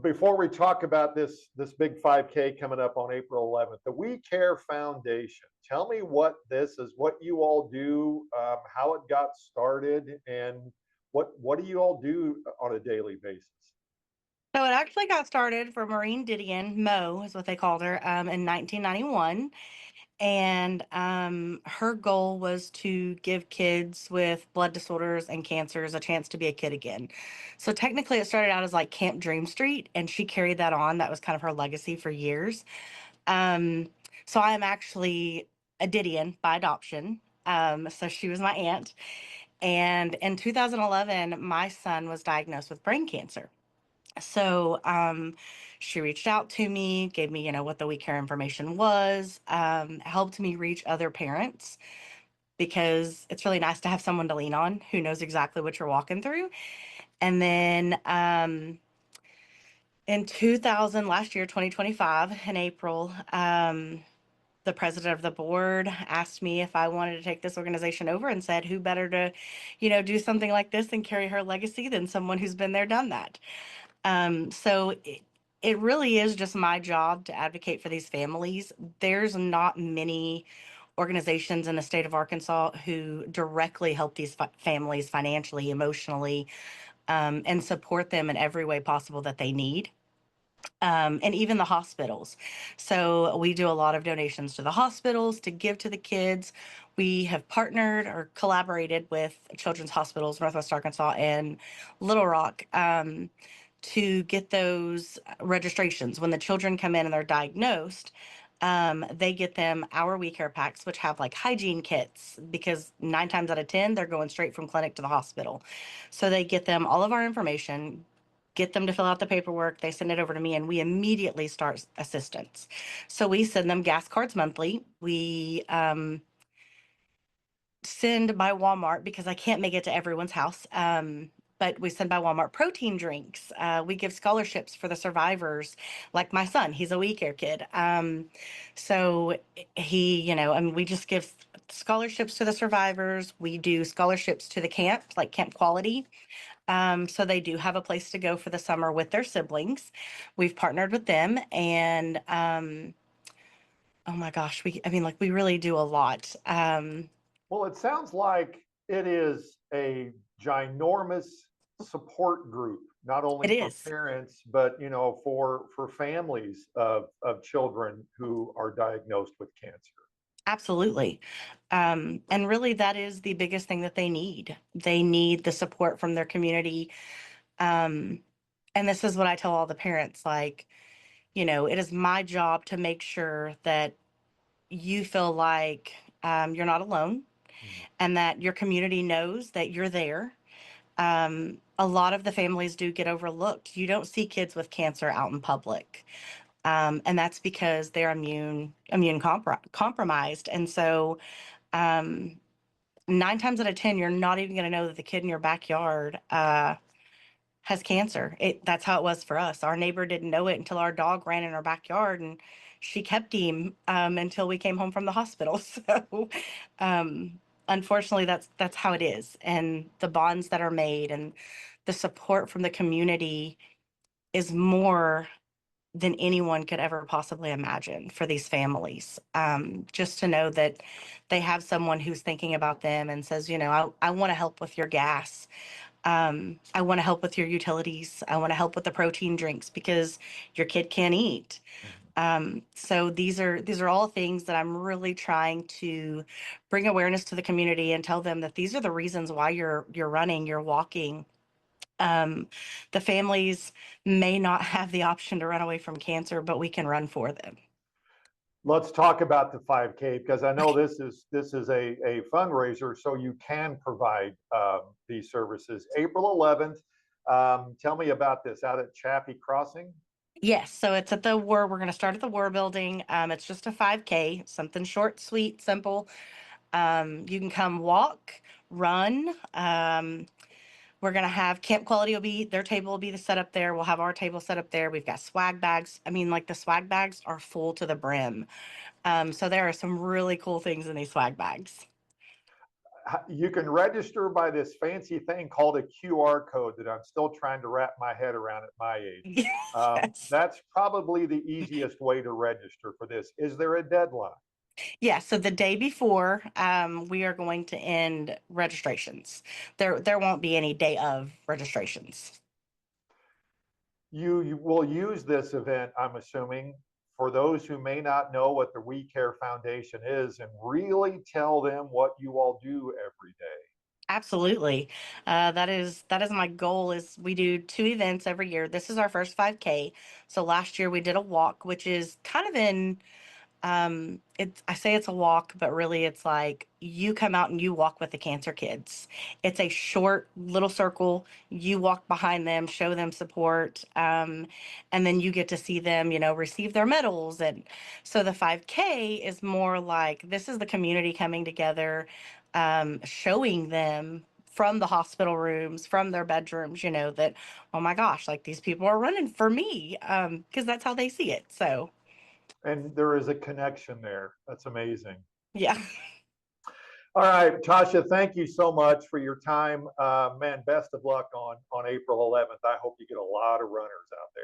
before we talk about this big 5K coming up on April 11th, the We Care Foundation. Tell me what this is, what you all do, how it got started, and what do you all do on a daily basis? So it actually got started for Maureen Didion, Mo is what they called her, in 1991. And her goal was to give kids with blood disorders and cancers a chance to be a kid again. So technically, it started out as like Camp Dream Street, and she carried that on. That was kind of her legacy for years. Um, so I am actually a Didion by adoption. So she was my aunt. And in 2011, my son was diagnosed with brain cancer. So she reached out to me, gave me, what the We Care information was, helped me reach other parents because it's really nice to have someone to lean on who knows exactly what you're walking through. And then in 2000, last year, 2025, in April, the president of the board asked me if I wanted to take this organization over and said, who better to, do something like this and carry her legacy than someone who's been there, done that. So it really is just my job to advocate for these families. There's not many organizations in the state of Arkansas who directly help these families financially, emotionally, and support them in every way possible that they need. And even the hospitals. So we do a lot of donations to the hospitals to give to the kids. We have partnered or collaborated with Children's Hospitals, Northwest Arkansas, and Little Rock. To get those registrations. When the children come in and they're diagnosed, they get them our We Care packs, which have like hygiene kits, because 9 times out of 10, they're going straight from clinic to the hospital. So they get them all of our information, get them to fill out the paperwork. They send it over to me, and we immediately start assistance. So we send them gas cards monthly. We send by Walmart because I can't make it to everyone's house. But we send by Walmart protein drinks. We give scholarships for the survivors, like my son. He's a We Care kid. So he, and we just give scholarships to the survivors. We do scholarships to the camp, like Camp Quality. So they do have a place to go for the summer with their siblings. We've partnered with them, and oh my gosh, we really do a lot. Well, it sounds like it is a ginormous support group, not It only for is. parents, but for families of children who are diagnosed with cancer. Absolutely. And really, that is the biggest thing that they need. They need the support from their community. Um, and this is what I tell all the parents, like, it is my job to make sure that you feel like you're not alone Mhm. and that your community knows that you're there. A lot of the families do get overlooked. You don't see kids with cancer out in public. And that's because they're compromised. And so, um, 9 times out of 10, you're not even going to know that the kid in your backyard has cancer. That's how it was for us. Our neighbor didn't know it until our dog ran in our backyard, and she kept him until we came home from the hospital. So, um, unfortunately, that's how it is. And the bonds that are made and the support from the community is more than anyone could ever possibly imagine for these families. Just to know that they have someone who's thinking about them and says, I want to help with your gas. I want to help with your utilities. I want to help with the protein drinks because your kid can't eat. So these are all things that I'm really trying to bring awareness to the community and tell them that these are the reasons why you're running, you're walking. Um, the families may not have the option to run away from cancer, but we can run for them. Let's talk about the 5K because I know this is a fundraiser, so you can provide these services. April 11th. Tell me about this out at Chaffee Crossing. Yes, so it's at the War. We're going to start at the War Building. It's just a 5K, something short, sweet, simple. You can come walk, run. We're going to have Camp Quality their table will be the set up there. We'll have our table set up there. We've got swag bags. I mean, like the swag bags are full to the brim. So there are some really cool things in these swag bags. You can register by this fancy thing called a QR code that I'm still trying to wrap my head around at my age. Yes. That's probably the easiest way to register for this. Is there a deadline? Yeah, so the day before, we are going to end registrations. There won't be any day of registrations. You will use this event, I'm assuming, for those who may not know what the We Care Foundation is and really tell them what you all do every day. Absolutely. That is my goal is we do two events every year. This is our first 5K. So last year we did a walk, which is kind of in it's I say it's a walk, but really it's like you come out and you walk with the cancer kids. It's a short little circle. You walk behind them, show them support, and then you get to see them, receive their medals. And so the 5K is more like this is the community coming together, showing them from the hospital rooms, from their bedrooms, that, oh my gosh, like these people are running for me, because that's how they see it. So, And there is a connection there. That's amazing. yeah. All right, Tasha, thank you so much for your time. Man, best of luck on April 11th. I hope you get a lot of runners out there.